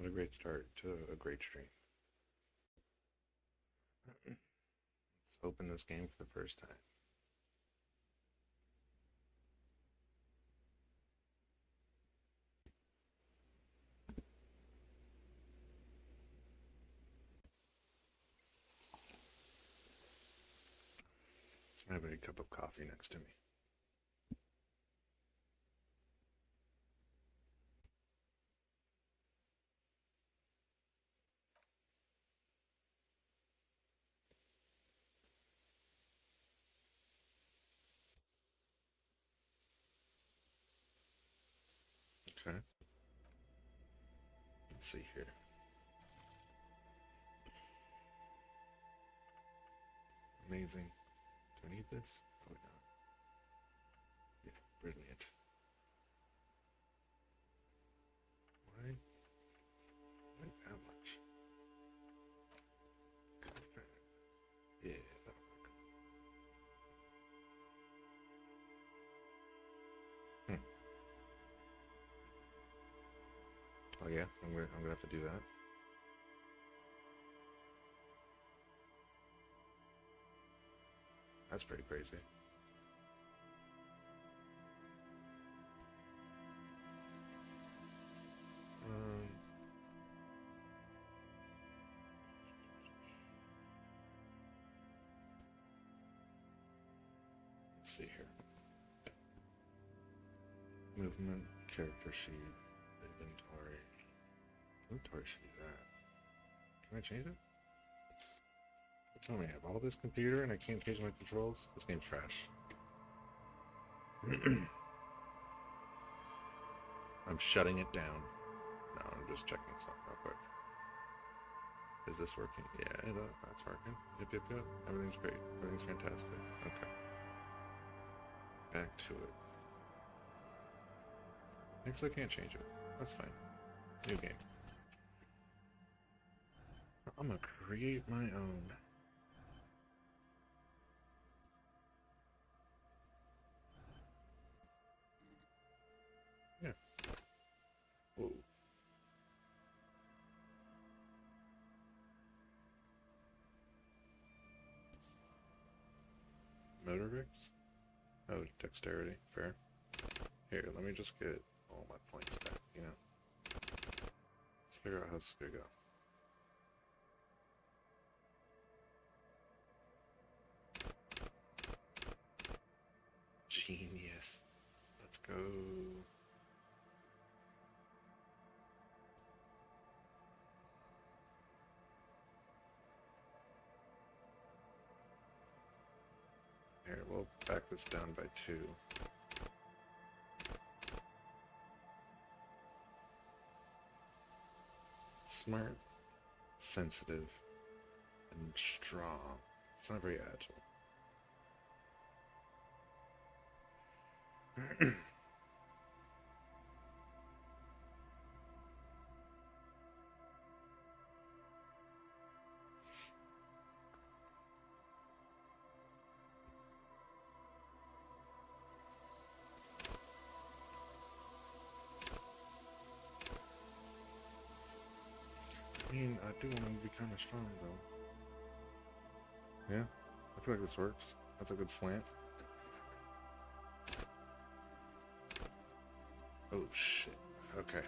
What a great start to a great stream. Let's open this game for the first time. I have a cup of coffee next to me. Okay. Let's see here. Amazing. Do I need this? Probably not. Yeah, brilliant. Why? Why that much? Yeah, that'll work. Oh yeah, I'm gonna have to do that. That's pretty crazy. Um, let's see here. Movement, character sheet, inventory. Inventory should be that. Can I change it? Tell me, I have all this computer and I can't change my controls? This game's trash. I'm shutting it down. No, I'm just checking something real quick. Is this working? Yeah, that's working. Yep, yep, yep. Everything's great. Everything's fantastic. Okay. Back to it. Because I can't change it. That's fine. New game. I'm gonna create my own. Yeah. Whoa. Motor Rigs? Oh, dexterity. Fair. Here, let me just get all my points back, you know? Let's figure out how this is gonna go. Genius. Let's go. Here, we'll back this down by 2. Smart, sensitive, and strong. It's not very agile. I mean, I do want to be kind of strong, though. Yeah, I feel like this works. That's a good slant. Oh, shit. Okay.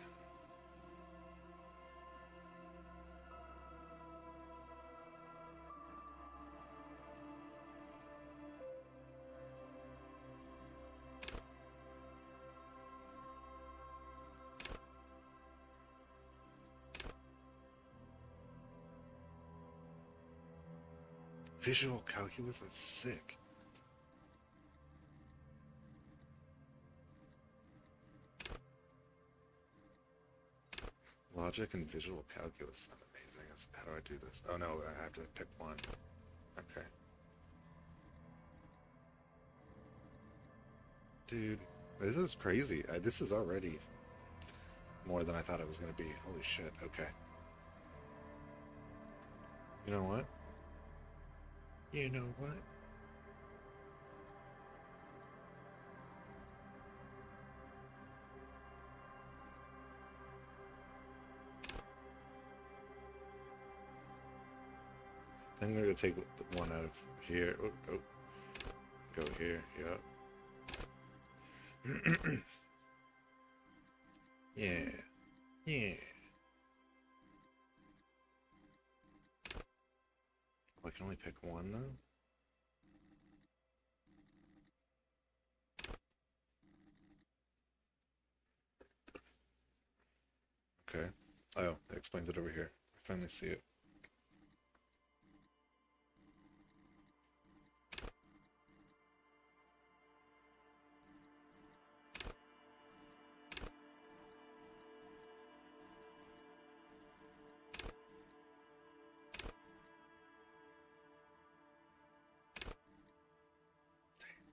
Visual calculus? That's sick. Logic and visual calculus sound amazing. How do I do this? Oh no, I have to pick one. Okay. Dude, this is crazy. This is already more than I thought it was going to be. Holy shit. Okay. You know what? You know what? I'm gonna take one out of here. Oh, oh. Go here. Yep. Yeah. Yeah. Oh, I can only pick one though. Okay. Oh, that explains it over here. I finally see it.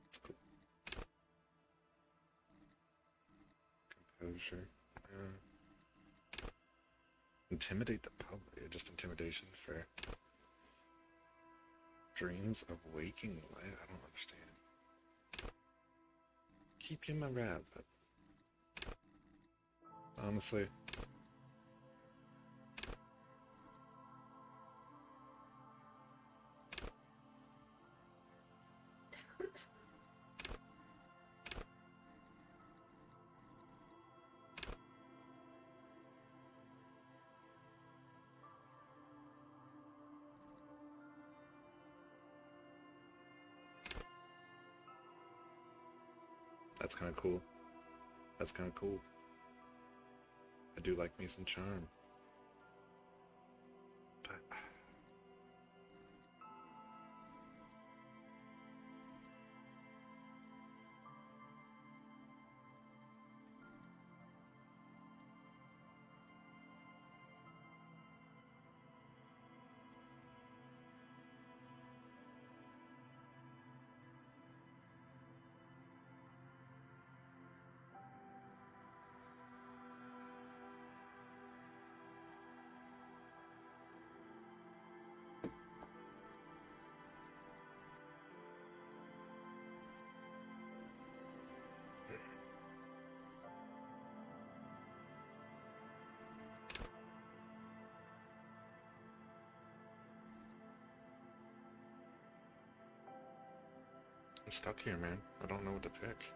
That's cool. Composure. Intimidate the public. Just intimidation. Fair. Dreams of waking life. I don't understand. Keep you in my wrath. Honestly. That's kind of cool. That's kind of cool. I do like me some charm. But I'm stuck here, man. I don't know what to pick.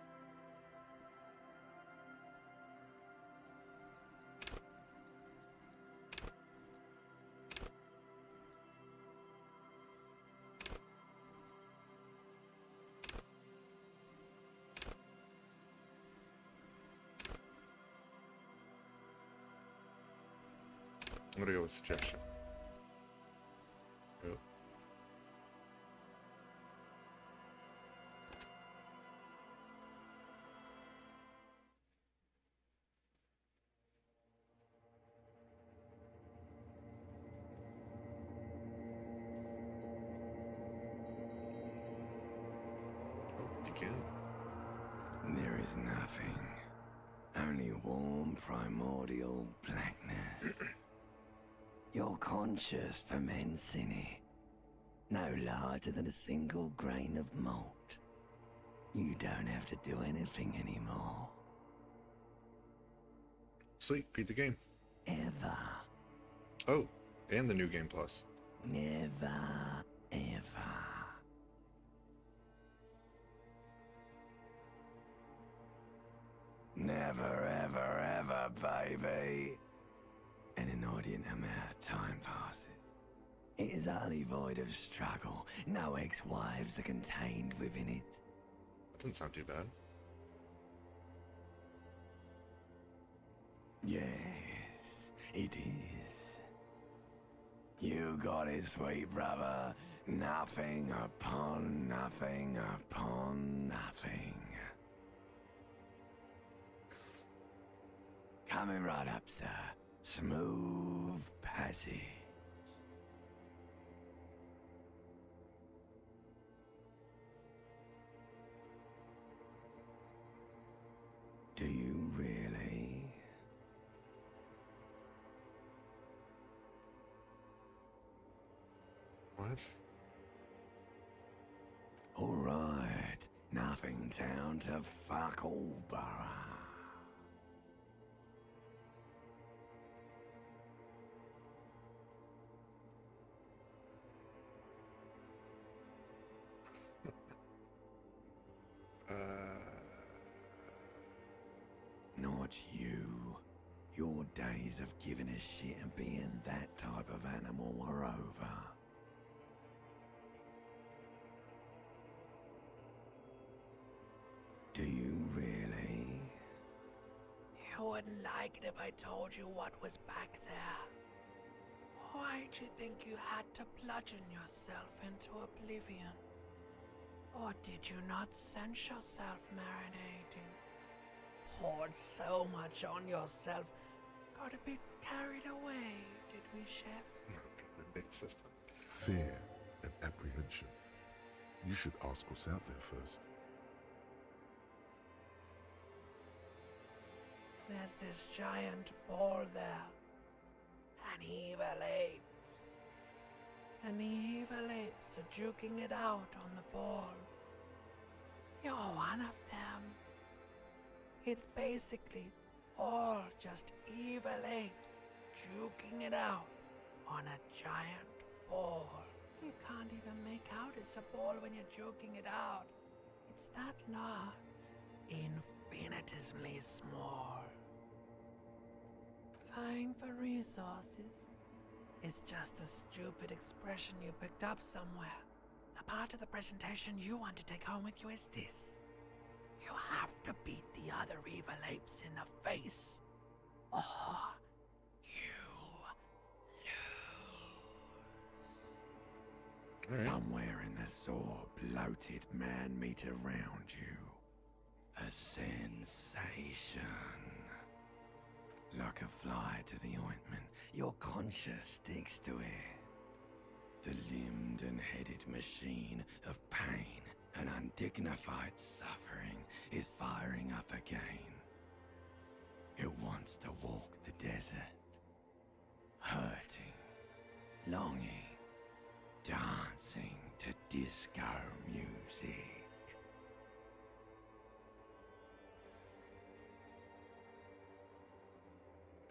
I'm gonna go with suggestion. Yep. Oh, begin. There is nothing. Only warm primordial blackness. Your conscious ferments in it. No larger than a single grain of malt. You don't have to do anything anymore. Sweet, beat the game. Ever. Oh, and the new game plus. Never, ever. Never, ever, ever, baby. An inordinate amount of time passes. It is utterly void of struggle. No ex-wives are contained within it. That doesn't sound too bad. Yes, it is. You got it, sweet brother. Nothing upon nothing upon nothing. Coming right up, sir. Smooth passage. Do you really? What? All right. Nothing down to fuck all, borough. watch you. Your days of giving a shit and being that type of animal are over. Do you really? You wouldn't like it if I told you what was back there. Why'd you think you had to bludgeon yourself into oblivion? Or did you not sense yourself marinating? Poured so much on yourself, got a bit carried away, did we, Chef? The big system. Fear and apprehension. You should ask what's out there first. There's this giant ball there. An evil apes. And the evil apes are juking it out on the ball. You're one of them. It's basically all just evil apes juking it out on a giant ball. You can't even make out it's a ball when you're juking it out. It's that large, infinitesimally small. Vying for resources is just a stupid expression you picked up somewhere. The part of the presentation you want to take home with you is this. You have to beat the other evil apes in the face, or you lose. All right. Somewhere in the sore, bloated man-meat around you. A sensation. Like a fly to the ointment, your conscience sticks to it. The limbed and headed machine of pain and undignified suffering is firing up again. It wants to walk the desert, hurting, longing, dancing to disco music.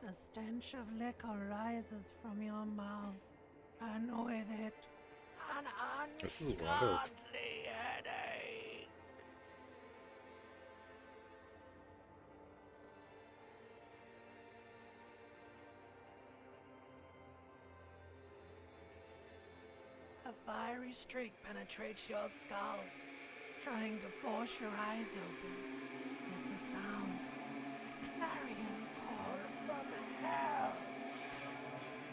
The stench of liquor rises from your mouth, and with it, an This is wild. ungodly headache. The fiery streak penetrates your skull, trying to force your eyes open. It's a sound, a clarion call from hell.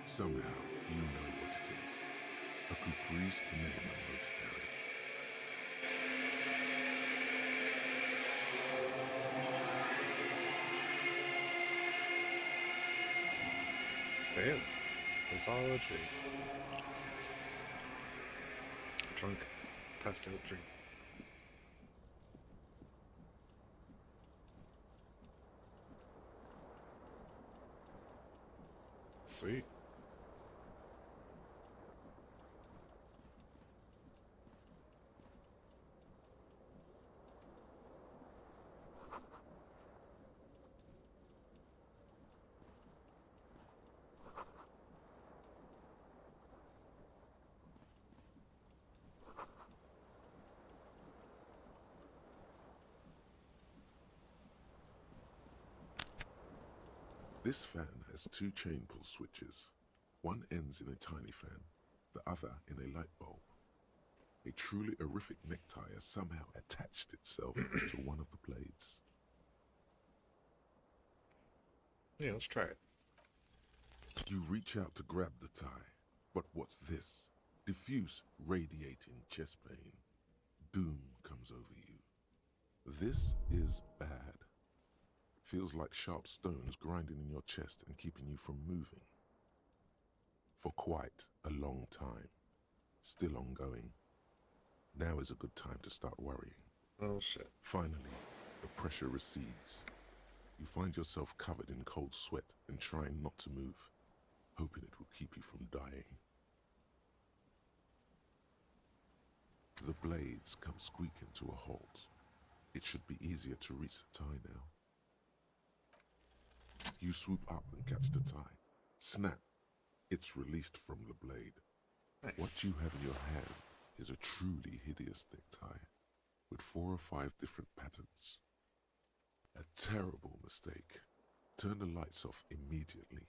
Somehow, you know what it is. A Caprice Commander motor carriage. Damn. Massage. Drunk, passed out drink. Sweet. This fan has two chain pull switches. One ends in a tiny fan, the other in a light bulb. A truly horrific necktie has somehow attached itself to one of the blades. Yeah, let's try it. You reach out to grab the tie, but what's this? Diffuse, radiating chest pain. Doom comes over you. This is bad. Feels like sharp stones grinding in your chest and keeping you from moving. For quite a long time. Still ongoing. Now is a good time to start worrying. Oh shit. Finally, the pressure recedes. You find yourself covered in cold sweat and trying not to move, hoping it will keep you from dying. The blades come squeaking to a halt. It should be easier to reach the tie now. You swoop up and catch the tie. Snap. It's released from the blade. Nice. What you have in your hand is a truly hideous necktie with 4 or 5 different patterns. A terrible mistake. Turn the lights off immediately.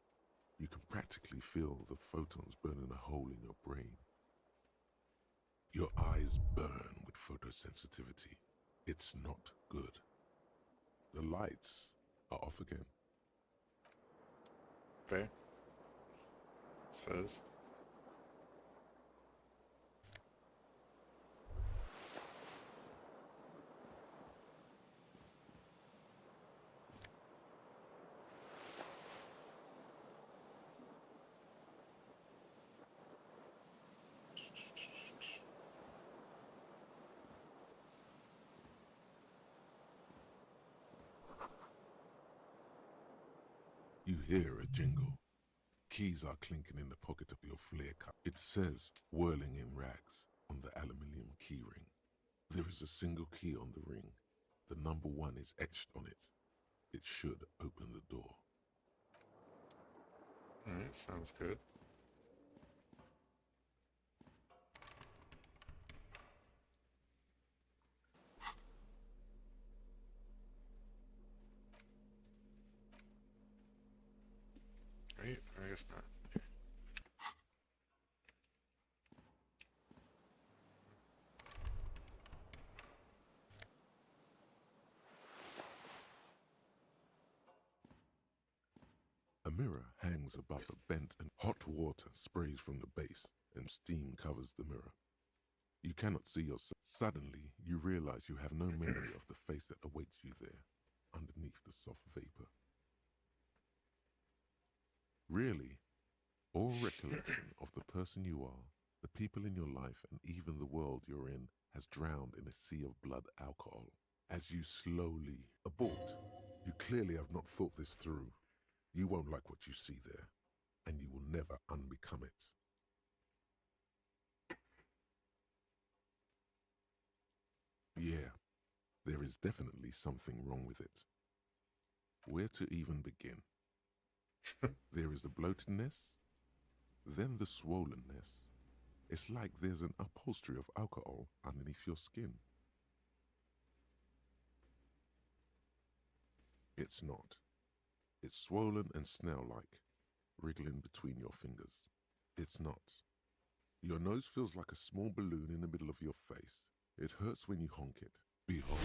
You can practically feel the photons burning a hole in your brain. Your eyes burn with photosensitivity. It's not good. The lights are off again. Fair. Suppose. You hear a jingle. Keys are clinking in the pocket of your flare cup. It says, whirling in rags, on the aluminium key ring. There is a single key on the ring. The number 1 is etched on it. It should open the door. Alright, sounds good. Right? Or I guess not. A mirror hangs above a bent and hot water sprays from the base and steam covers the mirror. You cannot see yourself. Suddenly, you realize you have no memory of the face that awaits you there, underneath the soft vapor. Really, all recollection of the person you are, the people in your life, and even the world you're in has drowned in a sea of blood alcohol. As you slowly abort, you clearly have not thought this through. You won't like what you see there, and you will never unbecome it. Yeah, there is definitely something wrong with it. Where to even begin? There is the bloatedness, then the swollenness. It's like there's an upholstery of alcohol underneath your skin. It's not. It's swollen and snail-like, wriggling between your fingers. It's not. Your nose feels like a small balloon in the middle of your face. It hurts when you honk it. Behold.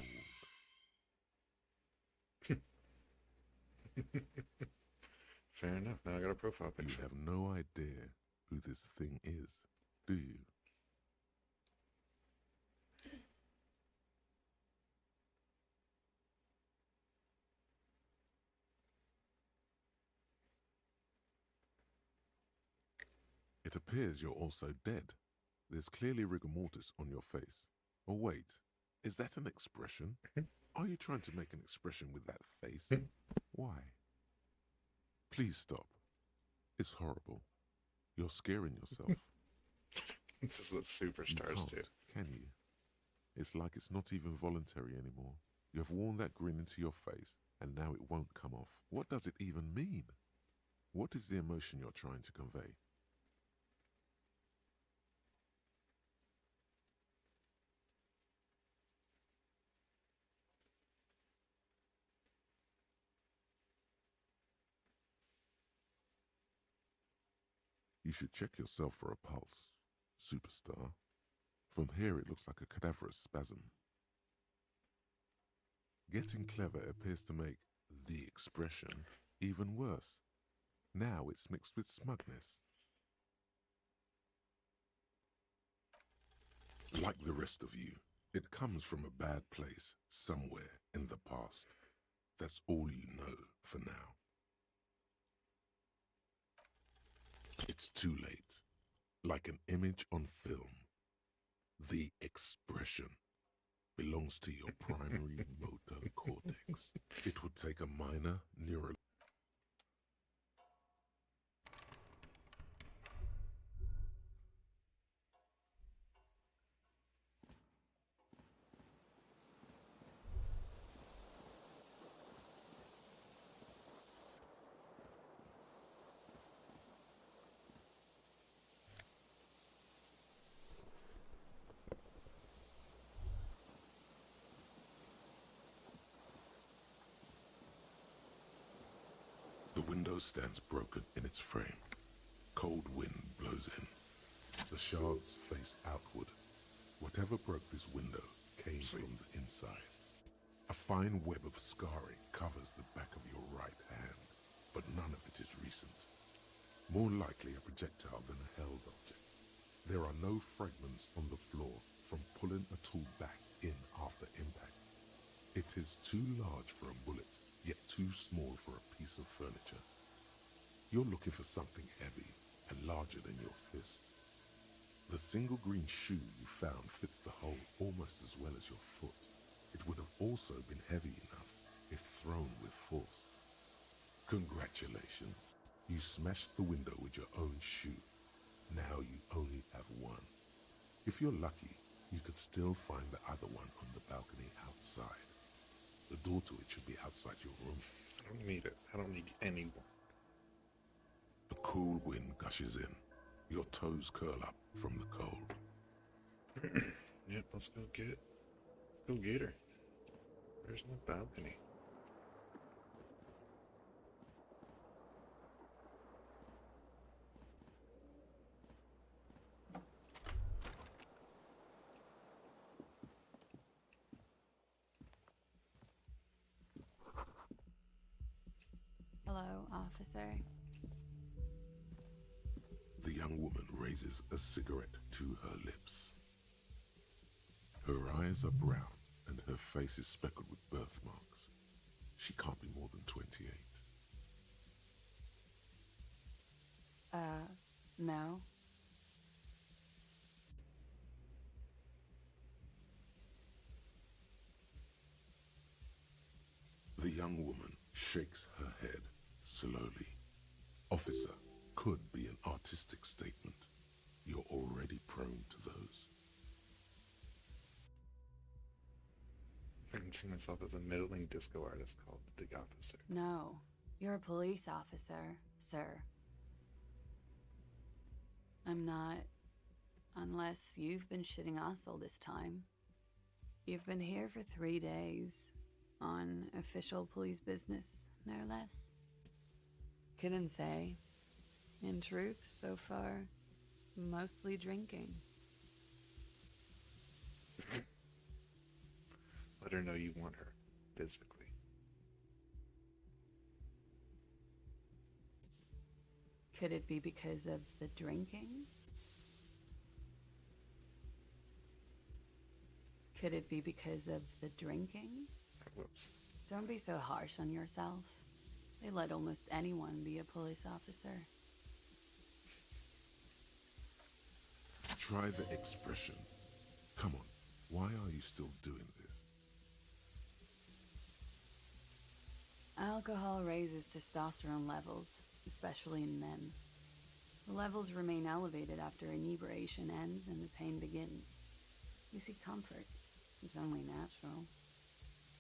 Fair enough. Now I got a profile You picture. have no idea who this thing is, do you? It appears you're also dead. There's clearly rigor mortis on your face. Oh wait, is that an expression? Are you trying to make an expression with that face? Why? Please stop. It's horrible. You're scaring yourself. This is what superstars do. Can you? It's like it's not even voluntary anymore. You have worn that grin into your face, and now it won't come off. What does it even mean? What is the emotion you're trying to convey? You should check yourself for a pulse, superstar. From here it looks like a cadaverous spasm. Getting clever appears to make the expression even worse. Now it's mixed with smugness. Like the rest of you, it comes from a bad place somewhere in the past. That's all you know for now. It's too late. Like an image on film. The expression belongs to your primary motor cortex. It would take a minor neural. The window stands broken in its frame. Cold wind blows in. The shards face outward. Whatever broke this window came from the inside. A fine web of scarring covers the back of your right hand, but none of it is recent. More likely a projectile than a held object. There are no fragments on the floor from pulling a tool back in after impact. It is too large for a bullet, yet too small for a piece of furniture. You're looking for something heavy and larger than your fist. The single green shoe you found fits the hole almost as well as your foot. It would have also been heavy enough if thrown with force. Congratulations. You smashed the window with your own shoe. Now you only have one. If you're lucky, you could still find the other one on the balcony outside. The door to it should be outside your room. I don't need it. I don't need anyone. A cool wind gushes in. Your toes curl up from the cold. Yep, let's go get her. Where's my balcony? Hello, officer. The young woman raises a cigarette to her lips. Her eyes are brown and her face is speckled with birthmarks. She can't be more than 28. No. The young woman shakes her head slowly. Officer could be an artistic statement. You're already prone to those. I can see myself as a middling disco artist called the Officer. No. You're a police officer, sir. I'm not. Unless you've been shitting us all this time. You've been here for 3 days. On official police business, no less. Couldn't say. In truth, so far, mostly drinking. Let her know you want her, physically. Could it be because of the drinking? Could it be because of the drinking? Whoops. Don't be so harsh on yourself. They let almost anyone be a police officer. Try the expression. Come on, why are you still doing this? Alcohol raises testosterone levels, especially in men. The levels remain elevated after inebriation ends and the pain begins. You seek comfort. It's only natural.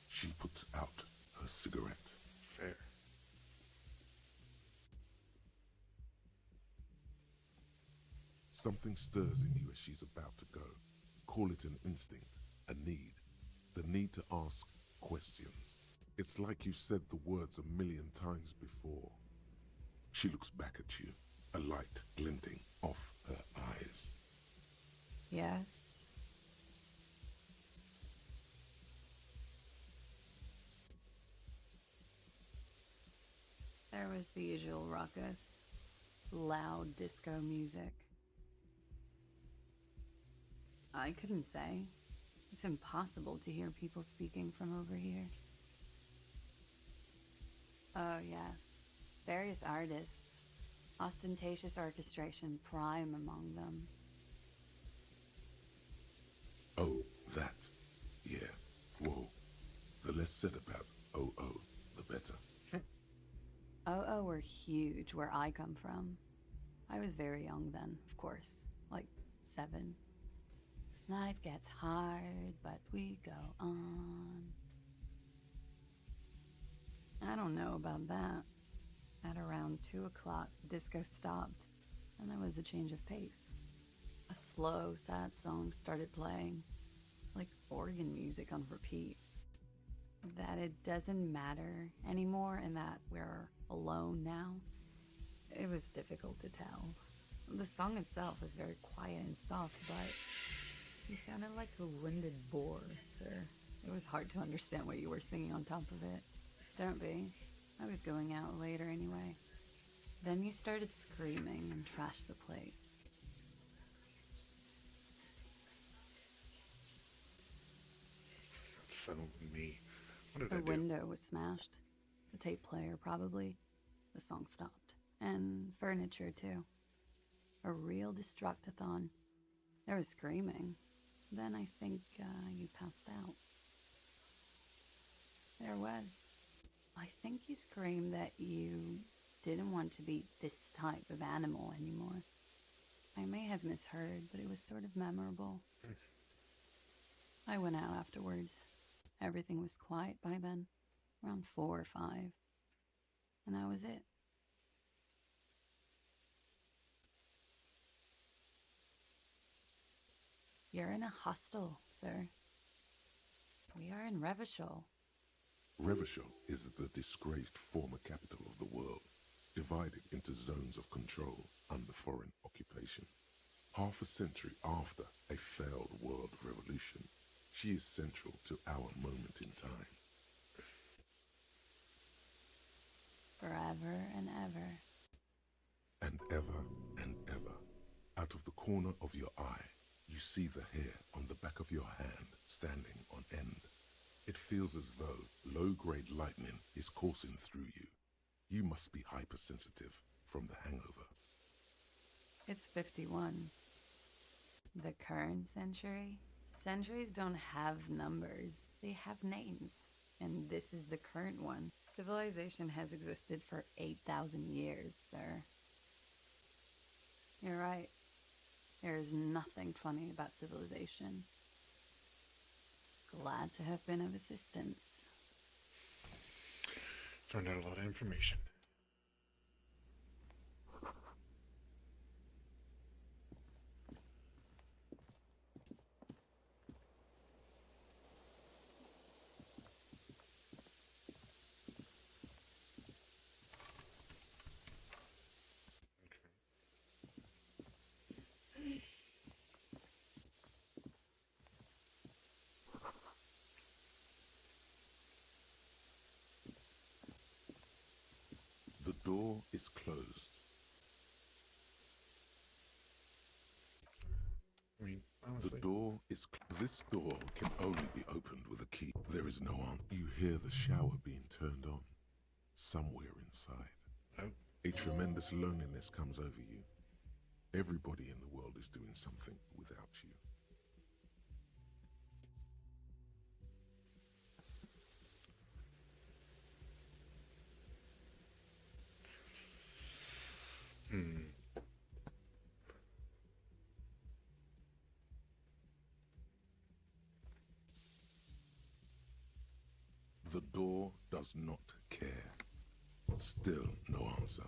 She puts out her cigarette. Fair. Something stirs in you as she's about to go. Call it an instinct, a need. The need to ask questions. It's like you said the words 1,000,000 times before. She looks back at you, a light glinting off her eyes. Yes? There was the usual ruckus. Loud disco music. I couldn't say. It's impossible to hear people speaking from over here. Oh, yes. Various artists. Ostentatious orchestration prime among them. Oh, that. Yeah. Whoa. The less said about OO, the better. Oh, were huge where I come from. I was very young then, of course. Like 7. Life gets hard, but we go on. I don't know about that. At around 2 o'clock, disco stopped, and there was a change of pace. A slow, sad song started playing, like organ music on repeat. that it doesn't matter anymore and that we're alone now. It was difficult to tell. The song itself is very quiet and soft, but you sounded like a winded boar, sir. It was hard to understand what you were singing on top of it. Don't be. I was going out later anyway. Then you started screaming and trashed the place. That's so me. What did I The do? window was smashed. The tape player, probably. The song stopped. And furniture, too. A real destructathon. There was screaming. Then I think you passed out. There was. I think you screamed that you didn't want to be this type of animal anymore. I may have misheard, but it was sort of memorable. I went out afterwards. Everything was quiet by then, around 4 or 5. And that was it. You're in a hostel, sir. We are in Revachol. Revachol is the disgraced former capital of the world, divided into zones of control under foreign occupation. Half a century after a failed world revolution, she is central to our moment in time. Forever and ever. And ever and ever, out of the corner of your eye, you see the hair on the back of your hand standing on end. It feels as though low-grade lightning is coursing through you. You must be hypersensitive from the hangover. It's 51. The current century? Centuries don't have numbers. They have names. And this is the current one. Civilization has existed for 8,000 years, sir. You're right. There is nothing funny about civilization. Glad to have been of assistance. Found out a lot of information. The door is closed. I mean, The honestly. door is This door can only be opened with a key. There is no answer. You hear the shower being turned on somewhere inside. Oh, A tremendous loneliness comes over you. Everybody in the world is doing something without you. The door does not care. Still no answer.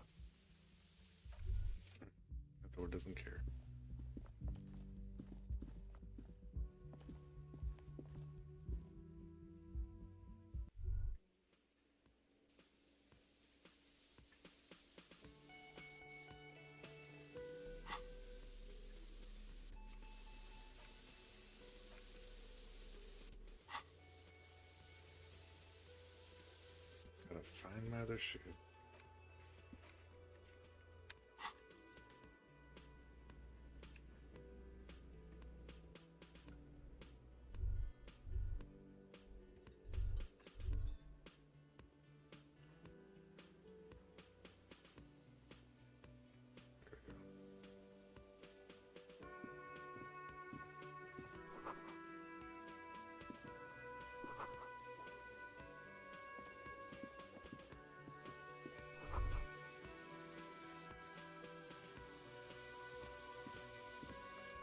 that door doesn't care. Gotta find my other shit. There we go.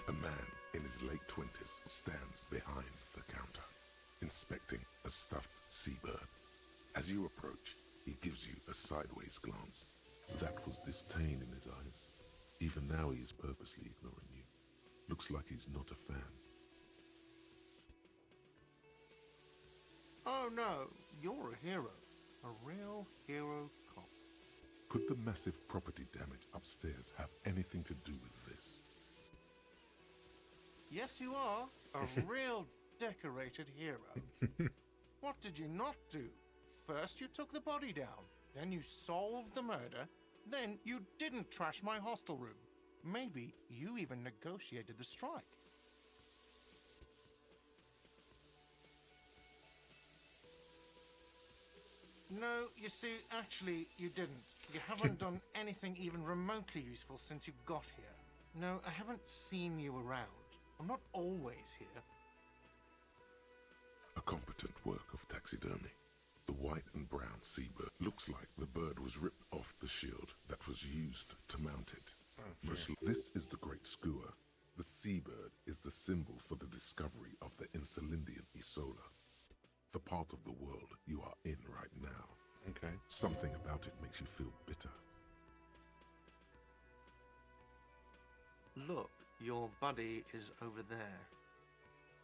A man in his late 20s stands behind the counter, inspecting a stuffed seabird. As you approach, he gives you a sideways glance. That was disdain in his eyes. Even now he is purposely ignoring you. Looks like he's not a fan. Oh no, you're a hero. A real hero cop. Could the massive property damage upstairs have anything to do with this? Yes, you are. A real decorated hero. What did you not do? First you took the body down, then you solved the murder, then you didn't trash my hostel room. Maybe you even negotiated the strike. No, you see, actually, you didn't. You haven't done anything even remotely useful since you got here. No, I haven't seen you around. I'm not always here. A competent work of taxidermy. The white and brown seabird looks like the bird was ripped off the shield that was used to mount it. This is the Great Skua. The seabird is the symbol for the discovery of the Insulindian Isola, the part of the world you are in right now. Okay. Something about it makes you feel bitter. Look, your buddy is over there.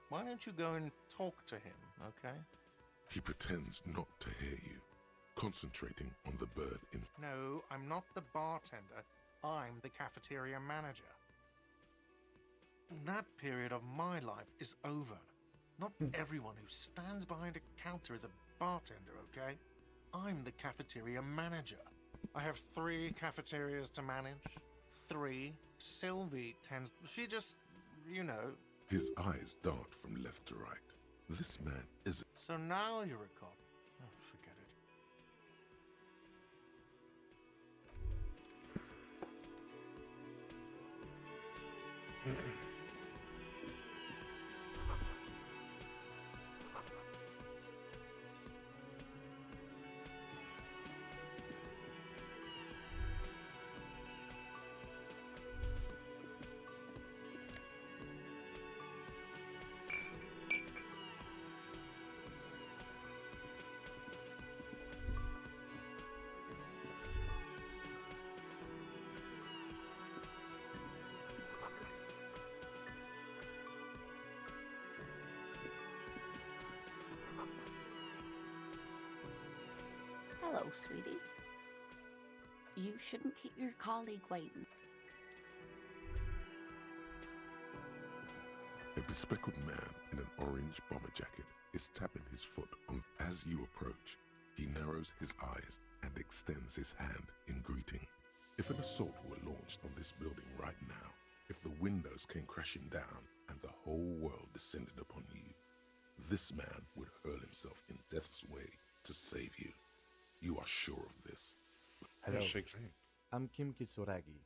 Why don't you go and talk to him, okay? He pretends not to hear you, concentrating on the bird in... No, I'm not the bartender. I'm the cafeteria manager. That period of my life is over. Not everyone who stands behind a counter is a bartender, okay? I'm the cafeteria manager. I have 3 cafeterias to manage. 3. Sylvie tends... She just, you know... His eyes dart from left to right. This man is... So now you're a cop. Oh, forget it. Hello, sweetie. You shouldn't keep your colleague waiting. A bespectacled man in an orange bomber jacket is tapping his foot on... As you approach, he narrows his eyes and extends his hand in greeting. If an assault were launched on this building right now, if the windows came crashing down and the whole world descended upon you, this man would hurl himself in death's way to save you. You are sure of this. Hello, Shakes hand. I'm Kim Kitsuragi.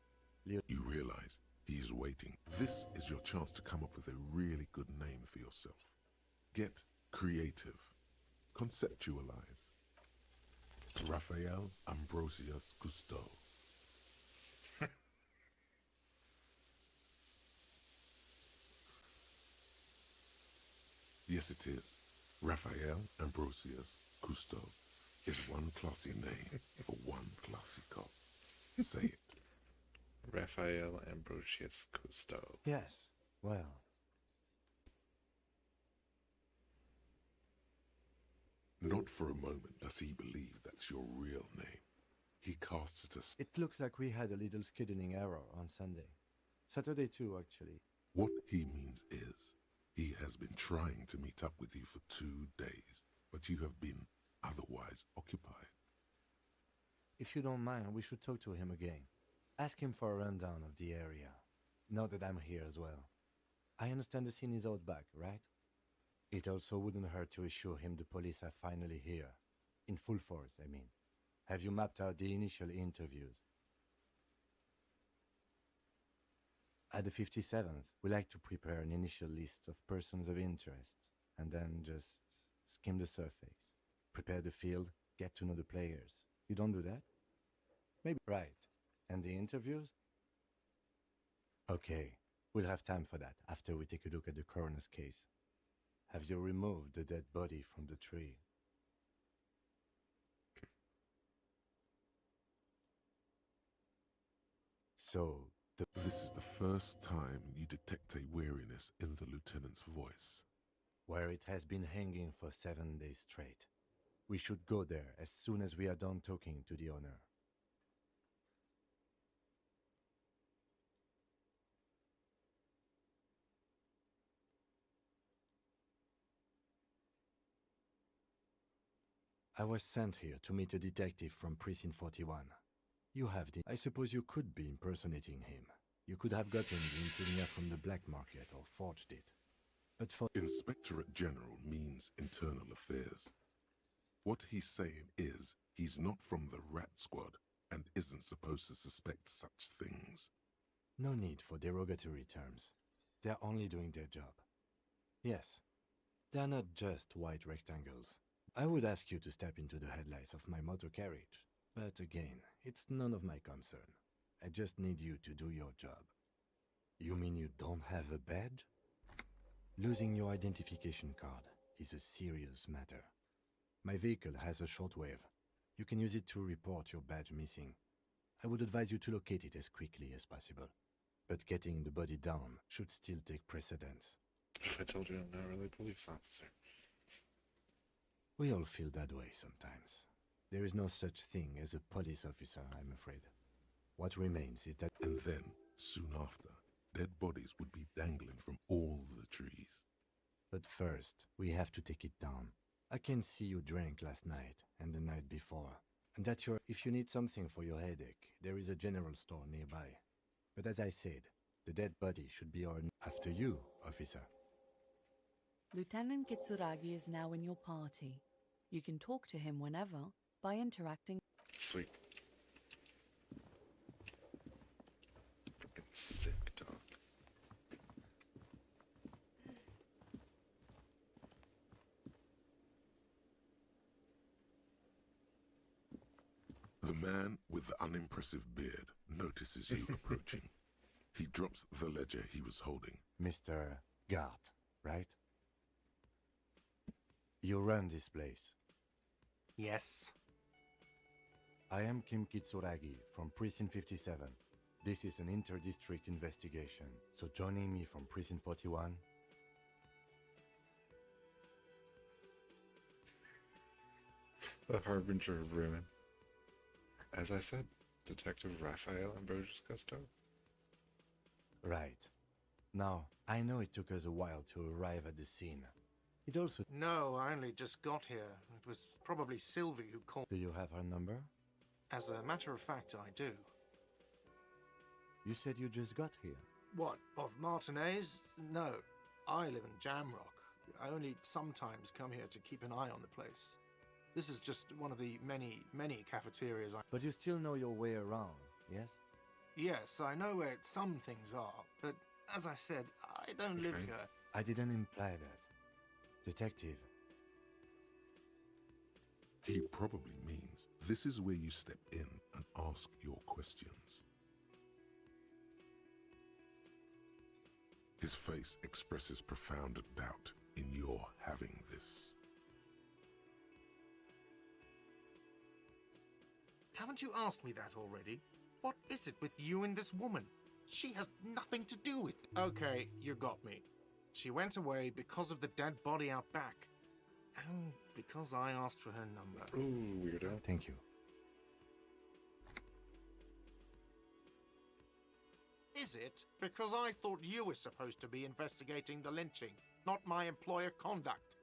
You realize he is waiting. This is your chance to come up with a really good name for yourself. Get creative. Conceptualize. Raphael Ambrosius Cousteau. Yes, it is. Raphael Ambrosius Cousteau is one classy name for one classy cop. Say it. Raphael Ambrosius Cousteau. Yes, well. Not for a moment does he believe that's your real name. He casts it as... It looks like we had a little scheduling error on Sunday. Saturday too, actually. What he means is, he has been trying to meet up with you for 2 days, but you have been otherwise occupied. If you don't mind, we should talk to him again. Ask him for a rundown of the area. Now that I'm here as well. I understand the scene is out back, right? It also wouldn't hurt to assure him the police are finally here. In full force, I mean. Have you mapped out the initial interviews? At the 57th, we like to prepare an initial list of persons of interest, and then just skim the surface. Prepare the field, get to know the players. You don't do that? Maybe. Right. And the interviews? Okay, we'll have time for that after we take a look at the coroner's case. Have you removed the dead body from the tree? So, This is the first time you detect a weariness in the lieutenant's voice. where it has been hanging for 7 days straight. We should go there as soon as we are done talking to the owner. I was sent here to meet a detective from Precinct 41. You have the... I suppose you could be impersonating him. You could have gotten the insignia from the black market or forged it. But for... Inspectorate General means internal affairs. What he's saying is he's not from the Rat Squad and isn't supposed to suspect such things. No need for derogatory terms. They're only doing their job. Yes, they're not just white rectangles. I would ask you to step into the headlights of my motor carriage. But again, it's none of my concern. I just need you to do your job. You mean you don't have a badge? Losing your identification card is a serious matter. My vehicle has a shortwave. You can use it to report your badge missing. I would advise you to locate it as quickly as possible. But getting the body down should still take precedence. If I told you I'm not really a police officer. We all feel that way sometimes. There is no such thing as a police officer, I'm afraid. What remains is that... And then, soon after, dead bodies would be dangling from all the trees. But first, we have to take it down. I can see you drank last night and the night before. And that if you need something for your headache, there is a general store nearby. But as I said, the dead body should be our... After you, officer. Lieutenant Kitsuragi is now in your party. You can talk to him whenever by interacting. Sweet. Freaking sick, dog. The man with the unimpressive beard notices you approaching. He drops the ledger he was holding. Mr. Gart, right? You run this place. Yes. I am Kim Kitsuragi from Precinct 57. This is an inter-district investigation, so joining me from Precinct 41... The harbinger of ruin. As I said, Detective Raphael Ambrosius Gusto. Right. Now, I know it took us a while to arrive at the scene. It also... No, I only just got here. It was probably Sylvie who called. Do you have her number? As a matter of fact, I do. You said you just got here. What, of Martinez? No, I live in Jamrock. I only sometimes come here to keep an eye on the place. This is just one of the many, many cafeterias I... But you still know your way around, yes? Yes, I know where some things are, but as I said, I don't live here. I didn't imply that. Detective. He probably means this is where you step in and ask your questions. His face expresses profound doubt in your having this. Haven't you asked me that already? What is it with you and this woman? She has nothing to do with... Okay, you got me. She went away because of the dead body out back. And because I asked for her number. Ooh, weirdo. Thank you. Is it? Because I thought you were supposed to be investigating the lynching, not my employer conduct.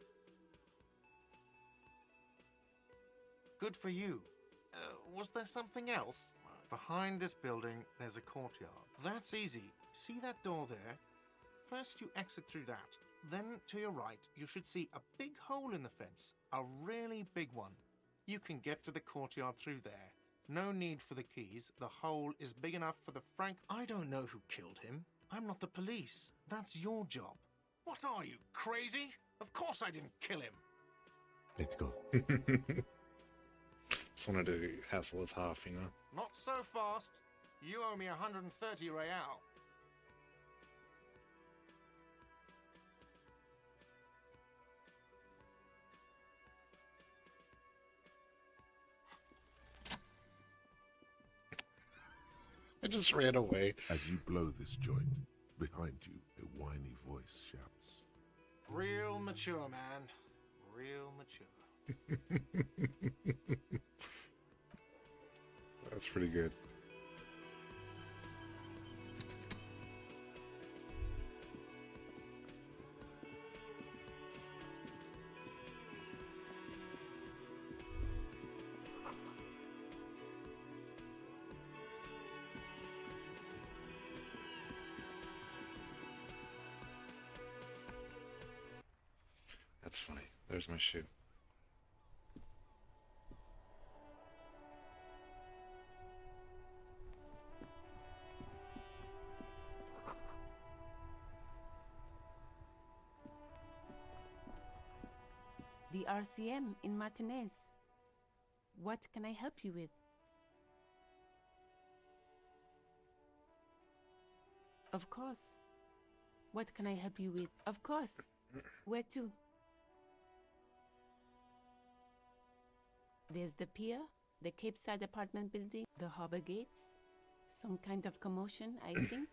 Good for you. Was there something else? Behind this building, there's a courtyard. That's easy. See that door there? First you exit through that. Then, to your right, you should see a big hole in the fence. A really big one. You can get to the courtyard through there. No need for the keys. The hole is big enough for the Frank... I don't know who killed him. I'm not the police. That's your job. What are you, crazy? Of course I didn't kill him. Let's go. Just wanted to hassle his Hoff, you know? Not so fast. You owe me 130 real. I just ran away. As you blow this joint, behind you, a whiny voice shouts, Real mature, man. Real mature. That's pretty good. That's funny. There's my shoe. The RCM in Martinez. What can I help you with? Of course. What can I help you with? Of course. Where to? There's the pier, the Cape Side apartment building, the harbor gates, some kind of commotion, I think.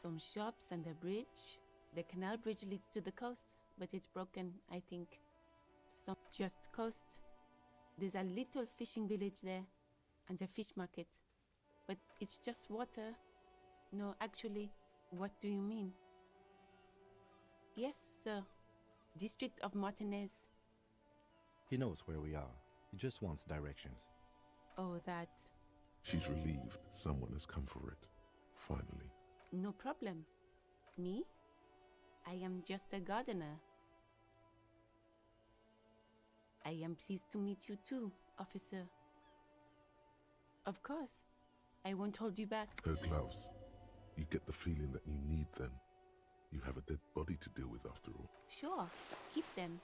Some shops and a bridge. The canal bridge leads to the coast, but it's broken, I think. Some just coast. There's a little fishing village there, and a fish market. But it's just water. No, actually, what do you mean? Yes, sir. District of Martinez. He knows where we are. He just wants directions. Oh, that. She's relieved someone has come for it. Finally. No problem. Me? I am just a gardener. I am pleased to meet you too, officer. Of course. I won't hold you back. Her gloves. You get the feeling that you need them. You have a dead body to deal with after all. Sure. Keep them.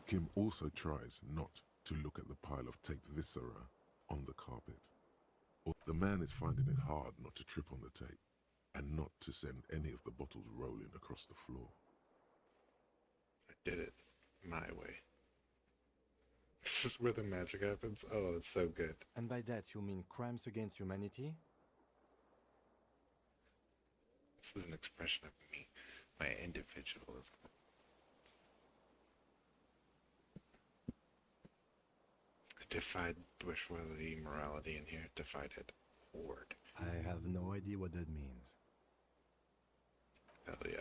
Kim also tries not to look at the pile of tape viscera on the carpet. The man is finding it hard not to trip on the tape and not to send any of the bottles rolling across the floor. I did it my way. This is where the magic happens? Oh, it's so good. And by that you mean crimes against humanity? This is an expression of me, my individualism. I defied bourgeoisie morality in here. Defied it. Horde. I have no idea what that means. Hell yeah.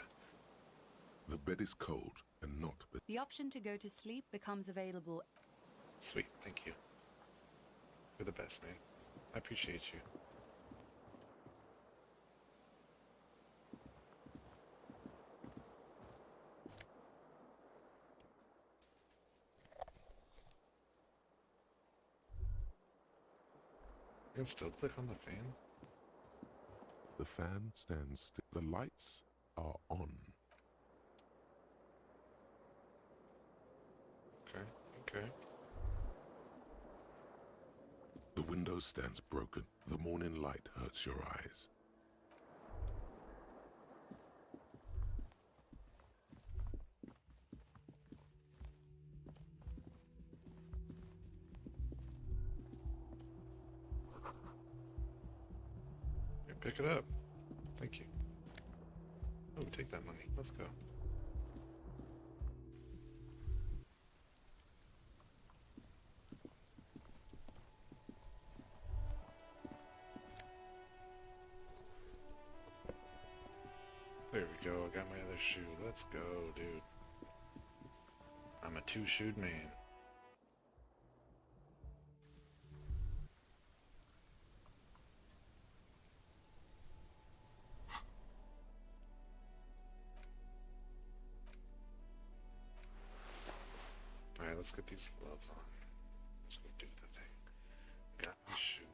The bed is cold and not... The option to go to sleep becomes available. Sweet, thank you. You're the best, man. I appreciate you. You can still click on the fan? The fan stands still. The lights are on. Okay, okay. The window stands broken. The morning light hurts your eyes. Pick it up. Thank you. Oh, take that money. Let's go. There we go. I got my other shoe. Let's go, dude. I'm a two-shoed man. Alright, let's get these gloves on. Let's go do the thing. Got my shoe.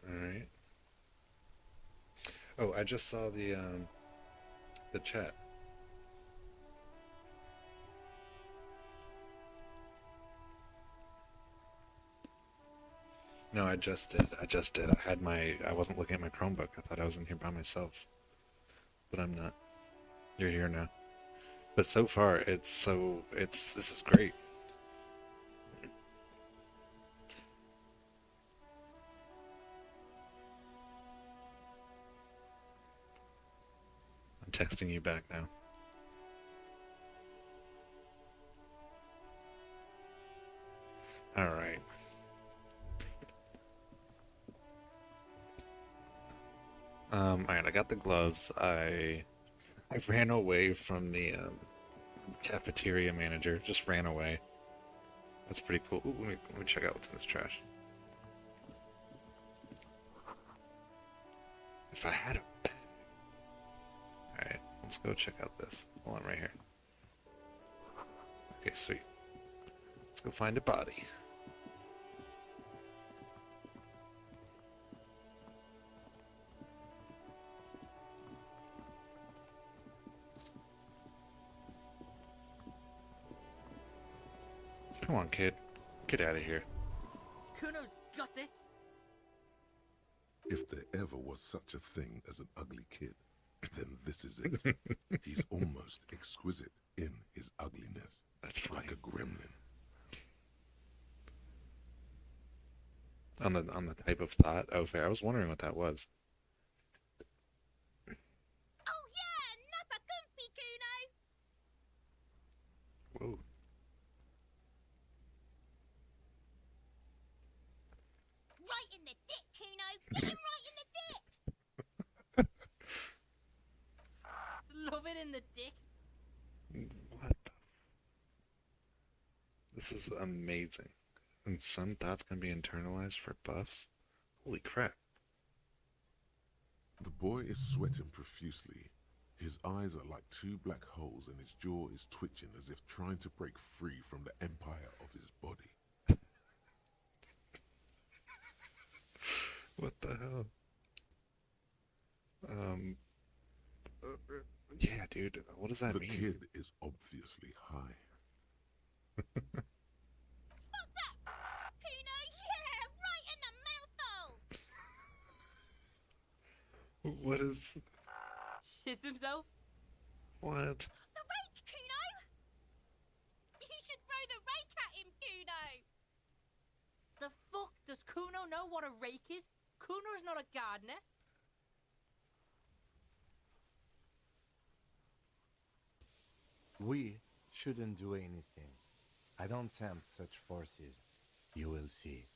Alright. Oh, I just saw the chat. No, I just did. I wasn't looking at my Chromebook. I thought I was in here by myself. But I'm not. You're here now. But so far, this is great. I'm texting you back now. Alright. Alright, I got the gloves. I ran away from the cafeteria manager. Just ran away. That's pretty cool. Ooh, let me check out what's in this trash. If I had a bag. Alright, let's go check out this. Hold on right here. Okay, sweet. Let's go find a body. Come on, kid. Get out of here. Kuno's got this. If there ever was such a thing as an ugly kid, then this is it. He's almost exquisite in his ugliness. That's funny. Like a gremlin. On the type of thought? Oh, fair. I was wondering what that was. Oh yeah, nappa comfy, Kuno. Whoa. Right in the dick, Kuno. Get him right in the dick. Love it in the dick. What the? This is amazing. And some thoughts can be internalized for buffs? Holy crap. The boy is sweating profusely. His eyes are like two black holes and his jaw is twitching as if trying to break free from the empire of his body. What the hell? Yeah, dude. What does that The mean? kid is obviously high. Fuck that. Kuno, yeah, right in the mouthhole. What is... Shits himself. What? The rake, Kuno. You should throw the rake at him, Kuno. The fuck? Does Kuno know what a rake is? Kuno's not a gardener. We shouldn't do anything. I don't tempt such forces. You will see.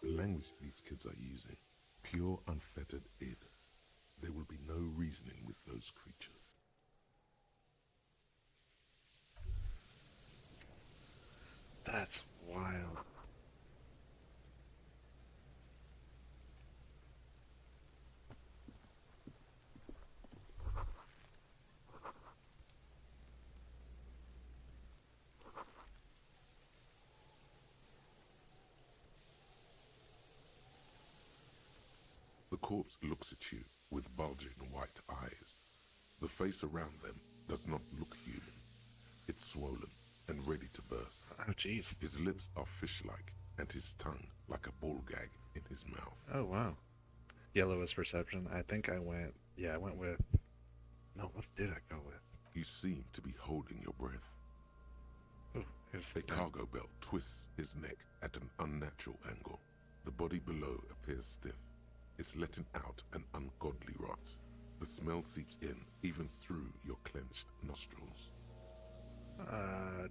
The language these kids are using, pure unfettered id. There will be no reasoning with those creatures. That's wild. corpse looks at you with bulging white eyes. The face around them does not look human. It's swollen and ready to burst. Oh, jeez. His lips are fish-like, and his tongue like a ball gag in his mouth. Oh, wow. Yellowest perception. I think I went with... No, what did I go with? You seem to be holding your breath. Oh, here's The cargo belt twists his neck at an unnatural angle. The body below appears stiff. It's letting out an ungodly rot. The smell seeps in, even through your clenched nostrils.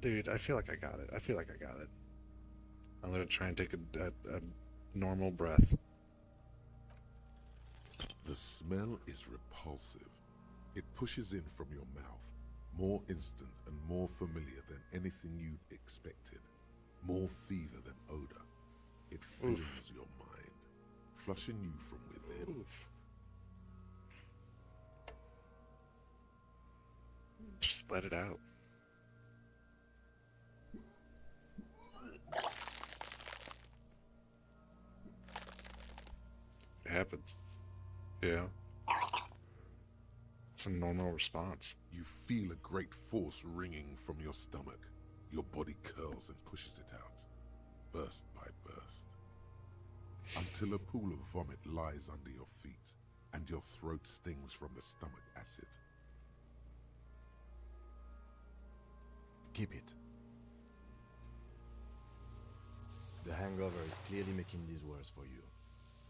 Dude, I feel like I got it. I'm gonna try and take a normal breath. The smell is repulsive. It pushes in from your mouth, more instant and more familiar than anything you'd expected. More fever than odor. It fills your mind, flushing you from within. Oof. Just let it out. It happens. Yeah. It's a normal response. You feel a great force ringing from your stomach. Your body curls and pushes it out, burst by burst, until a pool of vomit lies under your feet and your throat stings from the stomach acid. Keep it. The hangover is clearly making this worse for you.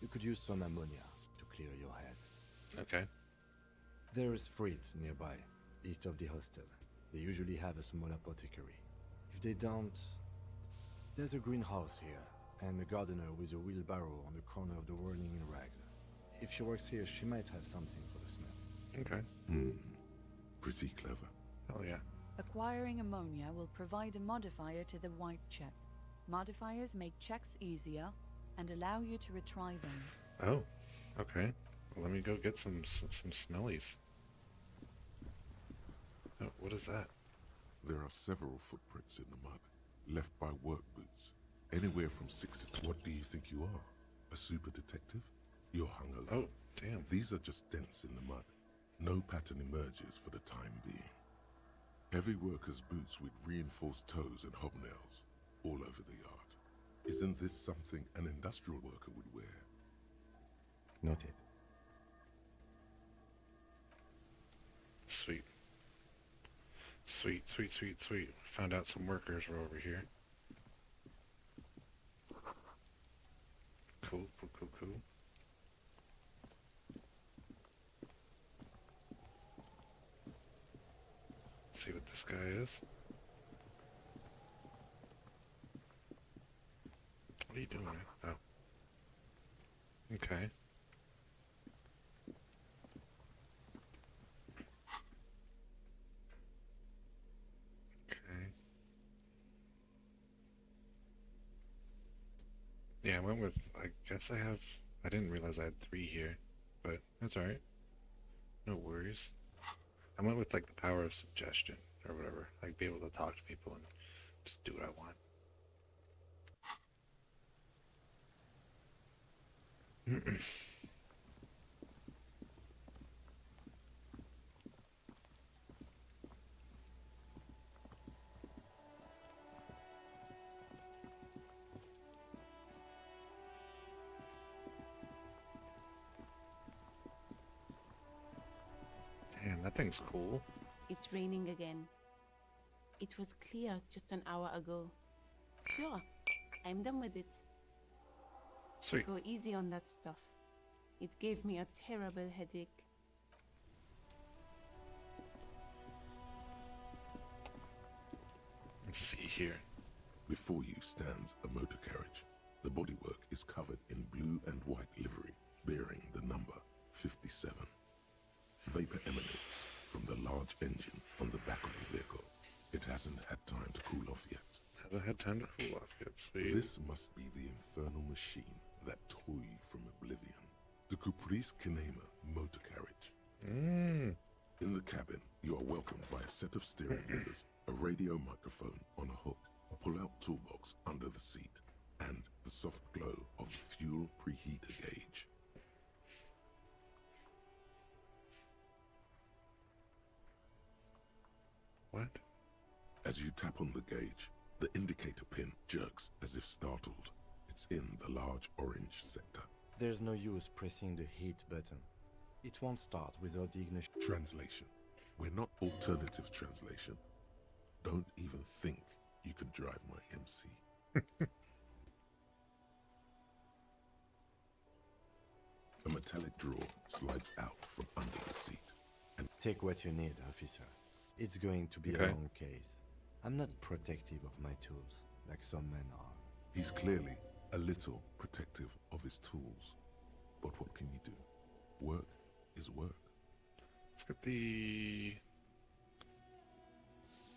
You could use some ammonia to clear your head. Okay. There is Fritz nearby, east of the hostel. They usually have a small apothecary. If they don't, there's a greenhouse here, and a gardener with a wheelbarrow on the corner of the whirling in rags. If she works here, she might have something for the smell. Okay. Pretty clever. Oh yeah. Acquiring ammonia will provide a modifier to the white check. Modifiers make checks easier and allow you to retry them. Oh, okay. Well, let me go get some smellies. Oh, what is that? There are several footprints in the mud, left by work boots. Anywhere from 6 to... What do you think you are? A super detective? You're hungover. Oh, damn. These are just dents in the mud. No pattern emerges for the time being. Heavy workers' boots with reinforced toes and hobnails all over the yard. Isn't this something an industrial worker would wear? Noted. Sweet. Sweet, sweet, sweet, sweet. Found out some workers were over here. Cool, cool, cool, cool. See what this guy is. What are you doing, man? Oh. Okay. Yeah, I went with, I guess I didn't realize I had 3 here, but that's alright. No worries. I went with like the power of suggestion or whatever, like be able to talk to people and just do what I want. Damn, that thing's cool. It's raining again. It was clear just an hour ago. Sure, I'm done with it. Sweet. Go easy on that stuff. It gave me a terrible headache. Let's see here. Before you stands a motor carriage. The bodywork is covered in blue and white livery, bearing the number 57. Vapor emanates from the large engine on the back of the vehicle. It hasn't had time to cool off yet. Haven't had time to cool off yet, sweet. This must be the infernal machine that tore you from oblivion. The Caprice Kinema motor carriage. In the cabin, you are welcomed by a set of steering levers, a radio microphone on a hook, a pull-out toolbox under the seat, and the soft glow of the fuel preheater gauge. What? As you tap on the gauge, the indicator pin jerks as if startled. It's in the large orange sector. There's no use pressing the heat button. It won't start without the ignition. Translation. We're not alternative translation. Don't even think you can drive my MC. A metallic drawer slides out from under the seat. And Take what you need, officer. It's going to be a Okay. long case. I'm not protective of my tools, like some men are. he's clearly a little protective of his tools. But what can you do? Work is work. Let's get the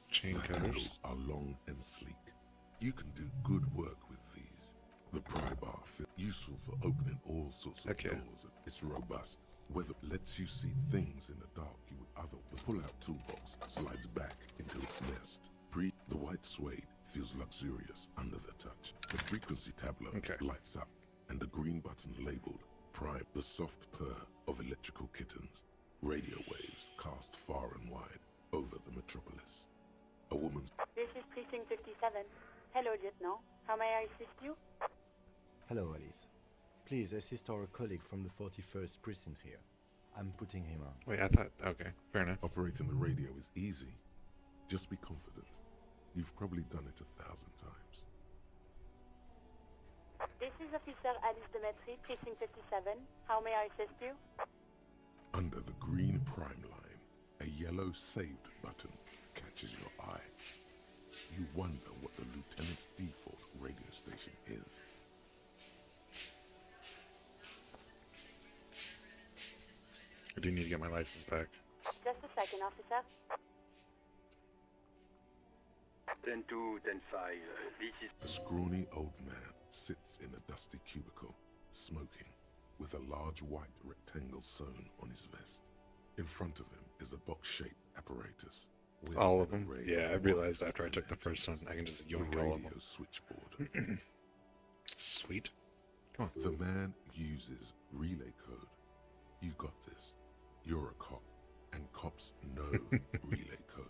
chain The cutters. handles are long and sleek. You can do good work with these. The pry bar useful for opening all sorts of Okay. doors. It's robust. Weather lets you see things in the dark you would otherwise. The pull-out toolbox slides back into its nest. The white suede feels luxurious under the touch. The frequency tableau lights up, and the green button labeled Prime. The soft purr of electrical kittens. Radio waves cast far and wide over the metropolis. A woman's This is Precinct 57. Hello, Lieutenant. How may I assist you? Hello, Alice. Please assist our colleague from the 41st precinct here. I'm putting him on. Wait, I thought. Okay, fair enough. Operating the radio is easy. Just be confident. You've probably done it 1,000 times. This is Officer Alice Demetri, Precinct 57. How may I assist you? Under the green prime line, a yellow saved button catches your eye. You wonder what the lieutenant's default radio station is. I do need to get my license back. Just a second, officer. 10-2, 10-5. This is... A scrawny old man sits in a dusty cubicle, smoking, with a large white rectangle sewn on his vest. In front of him is a box-shaped apparatus. with All of an them? array Yeah, I of realized wires after I and took the first one, I can just a yoink all of radio them. switchboard. Sweet. Come on. The man uses relay code. You got this. You're a cop, and cops know relay code.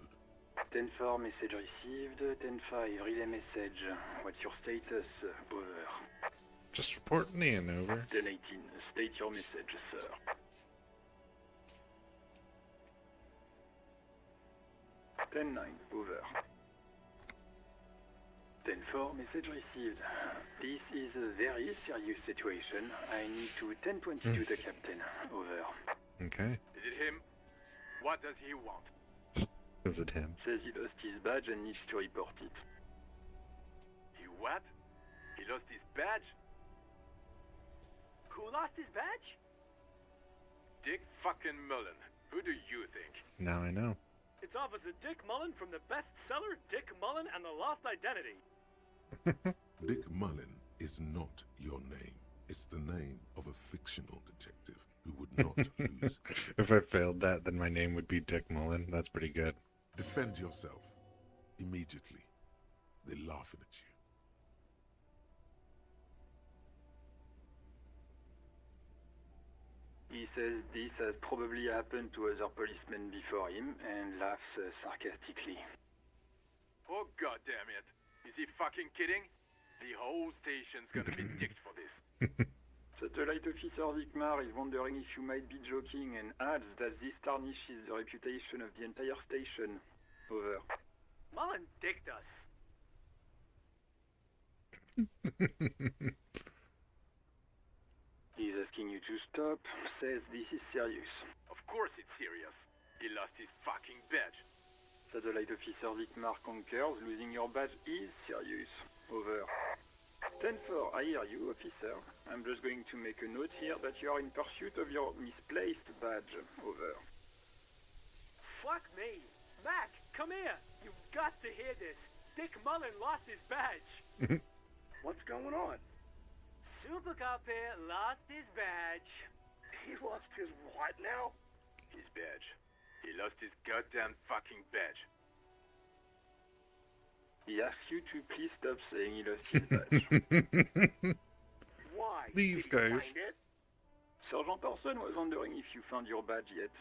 10-4, message received. 10-5, relay message. What's your status? Over. Just reporting in, over. 10-18, state your message, sir. 10-9, over. 10-4, message received. This is a very serious situation. I need to 10-22 the captain. Over. Okay. Is it him? What does he want? Is it him? Says he lost his badge and needs to report it. He what? He lost his badge? Who lost his badge? Dick fucking Mullen. Who do you think? Now I know. It's Officer Dick Mullen from the bestseller Dick Mullen and the Lost Identity. Dick Mullen is not your name. It's the name of a fictional detective who would not lose. If I failed that, then my name would be Dick Mullen. That's pretty good. Defend yourself. Immediately. They're laughing at you. He says this has probably happened to other policemen before him and laughs sarcastically. Oh goddamn it! Is he fucking kidding? The whole station's gonna be dicked for this. Satellite Officer Vikmar is wondering if you might be joking and adds that this tarnishes the reputation of the entire station. Over. Mullen dicked us. He's asking you to stop, says this is serious. Of course it's serious. He lost his fucking badge. Satellite Officer Vikmar concurs, losing your badge is serious. Over. 10-4, I hear you, officer. I'm just going to make a note here that you are in pursuit of your misplaced badge. Over. Fuck me. Mac, come here. You've got to hear this. Dick Mullen lost his badge. What's going on? Super Cop here lost his badge. He lost his what now? His badge. He lost his goddamn fucking badge. He asks you to please stop saying he lost his badge. Why? These Did you guys. find it? Sergeant Orson was wondering if you found your badge yet.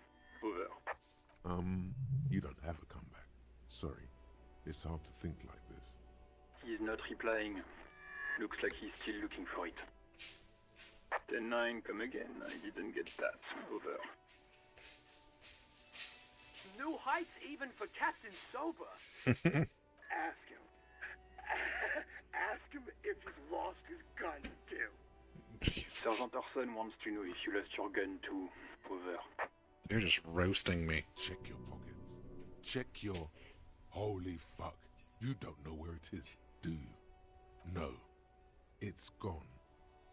Over. You don't have a comeback. Sorry, it's hard to think like this. He's not replying. Looks like he's still looking for it. 10-9, come again. I didn't get that. Over. New heights even for Captain Sober. Ask him. Ask him if he's lost his gun, too. Sergeant Orson wants to know if you lost your gun too. Over. You're just roasting me. Check your pockets. Check your... Holy fuck. You don't know where it is, do you? No. It's gone.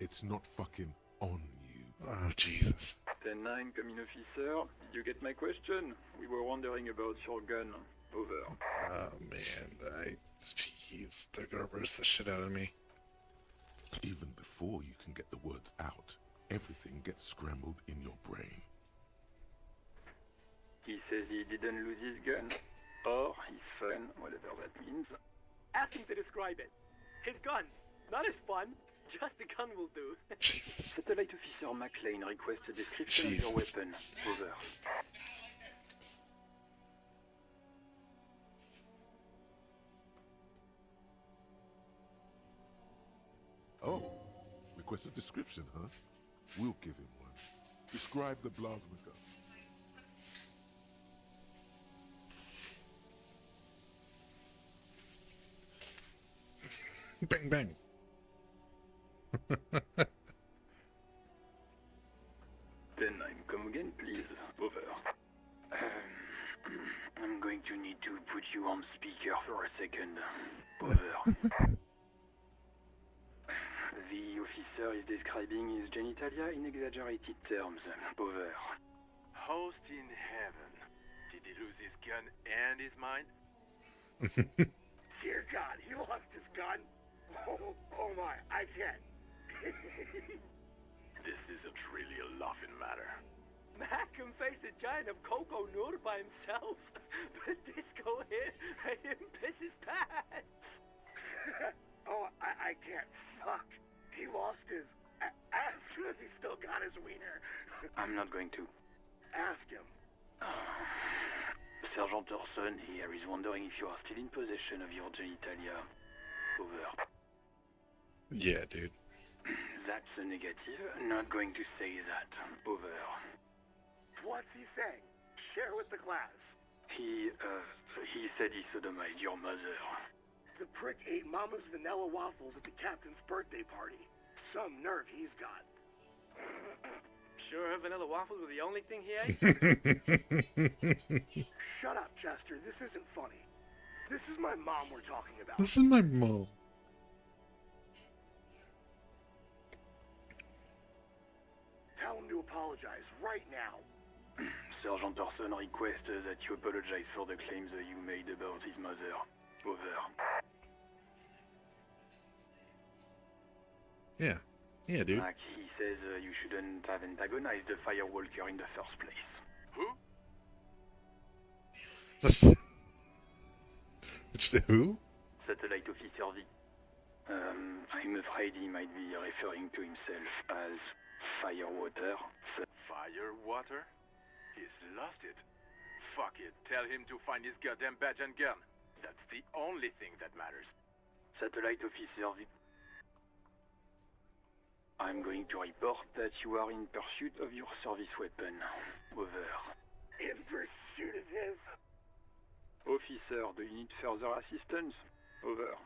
It's not fucking on you. Oh, Jesus. 10-9, come in, officer. Did you get my question? We were wondering about your gun. Over. Oh, man. Jeez, they're gonna roast the shit out of me. Even before you can get the words out, everything gets scrambled in your brain. He says he didn't lose his gun. Or his fun, whatever that means. Ask him to describe it. His gun. Not his fun. Just the gun will do. Satellite Officer McLean requests a description of your weapon. Over. Oh, request a description, huh? We'll give him one. Describe the plasma gun. Bang, bang. 10-9, come again, please. Over. I'm going to need to put you on speaker for a second. Over. The officer is describing his genitalia in exaggerated terms. Over. Host in heaven. Did he lose his gun and his mind? Dear God, he lost his gun. Oh my, I can't. This isn't really a laughing matter. Mac can face a giant of Coco Nur by himself, but Disco hit made him piss his pants. Oh, I can't. Fuck. He lost his... Ask him if he's still got his wiener. I'm not going to. Ask him. Sergeant Orson here is wondering if you are still in possession of your genitalia. Over. Yeah, dude. That's a negative. Not going to say that. Over. What's he saying? Share with the class. He said he sodomized your mother. The prick ate Mama's vanilla waffles at the captain's birthday party. Some nerve he's got. Sure her vanilla waffles were the only thing he ate? Shut up, Chester. This isn't funny. This is my mom we're talking about. This is my mom. Tell him to apologize right now. Sergeant Orson requests that you apologize for the claims that you made about his mother. Over. Yeah. Yeah, dude. Mac, he says you shouldn't have antagonized the Firewalker in the first place. Who? Who? Satellite Officer V. I'm afraid he might be referring to himself as Firewater. Firewater? He's lost it. Fuck it. Tell him to find his goddamn badge and gun. That's the only thing that matters. Satellite Officer V. I'm going to report that you are in pursuit of your service weapon. Over. In pursuit of his? Officer, do you need further assistance? Over.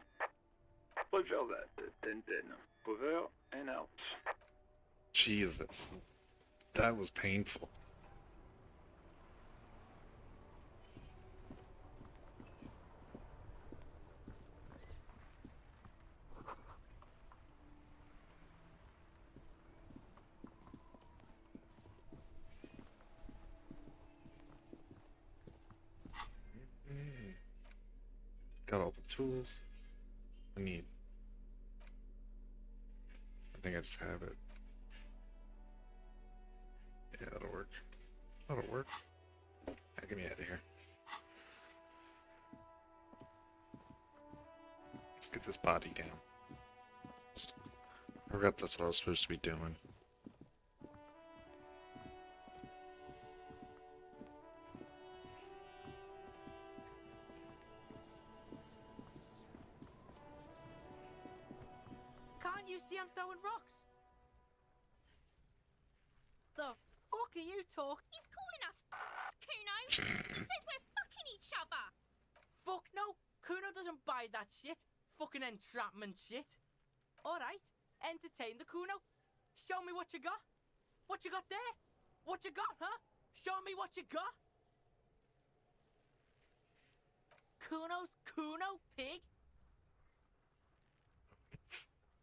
Roger that. 10-10. Over and out. Jesus. That was painful. Got all the tools I need. I think I just have it. Yeah, that'll work. That'll work. Now get me out of here. Let's get this body down. I forgot that's what I was supposed to be doing. you see I'm throwing rocks? The fuck are you talking? He's calling us Kuno. He says we're fucking each other. Fuck no. Kuno doesn't buy that shit. Fucking entrapment shit. Alright, entertain the Kuno. Show me what you got. What you got there? What you got, huh? Show me what you got. Kuno's Kuno, pig?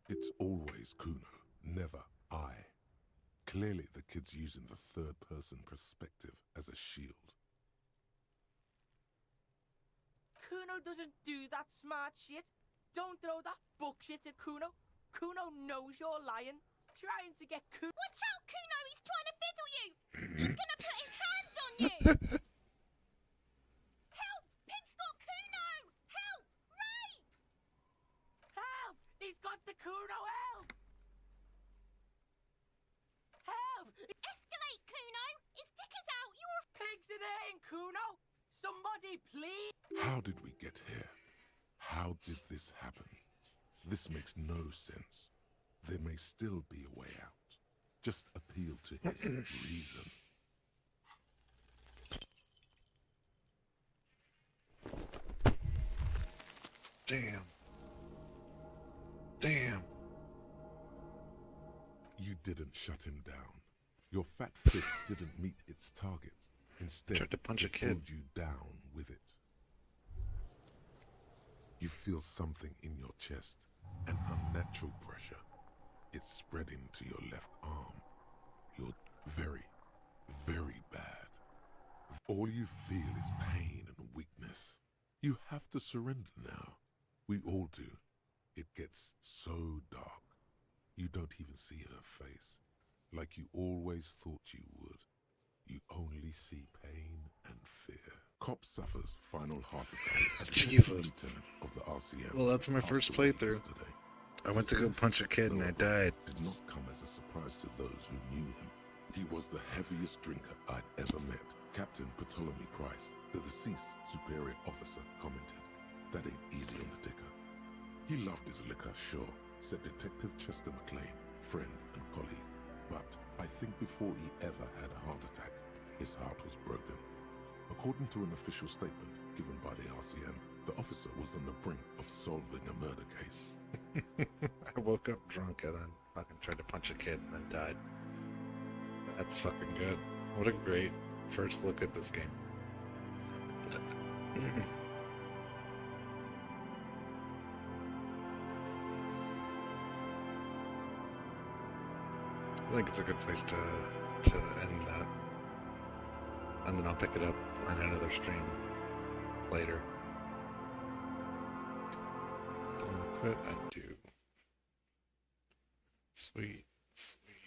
It's always Kuno, never I. Clearly the kid's using the third-person perspective as a shield. Kuno doesn't do that smart shit. Don't throw that bullshit at Kuno. Kuno knows you're lying. Trying to get Kuno. Watch out, Kuno! He's trying to fiddle you! He's gonna put his hands on you! Help! Pig's got Kuno! Help! Rape! Help! He's got the Kuno, help! Help! Escalate, Kuno! His dick is out! You're Pigs in here, Kuno! Somebody, please! How did we get here? How did this happen? This makes no sense. There may still be a way out. Just appeal to his reason. Damn. Damn. You didn't shut him down. Your fat fist didn't meet its target. Instead, Tried to punch a it kid. pulled you down with it. You feel something in your chest, an unnatural pressure. It's spreading to your left arm. You're very, very bad. All you feel is pain and weakness. You have to surrender now. We all do. It gets so dark. You don't even see her face, like you always thought you would. You only see pain and fear. Cop suffers final heart attack as Jesus. lieutenant of the RCM. Well, that's my first passed away playthrough. yesterday. I went to go punch a kid and I died. Did not come as a surprise to those who knew him. He was the heaviest drinker I'd ever met. Captain Ptolemy Price, the deceased superior officer, commented, "That ain't easy on the ticker." He loved his liquor, sure, said Detective Chester McLean, friend and colleague. But I think before he ever had a heart attack, his heart was broken. According to an official statement given by the RCM, the officer was on the brink of solving a murder case. I woke up drunk and then fucking tried to punch a kid and then died. That's fucking good. What a great first look at this game. I think it's a good place to end that. And then I'll pick it up on another stream later. Don't quit, I do. Sweet, sweet.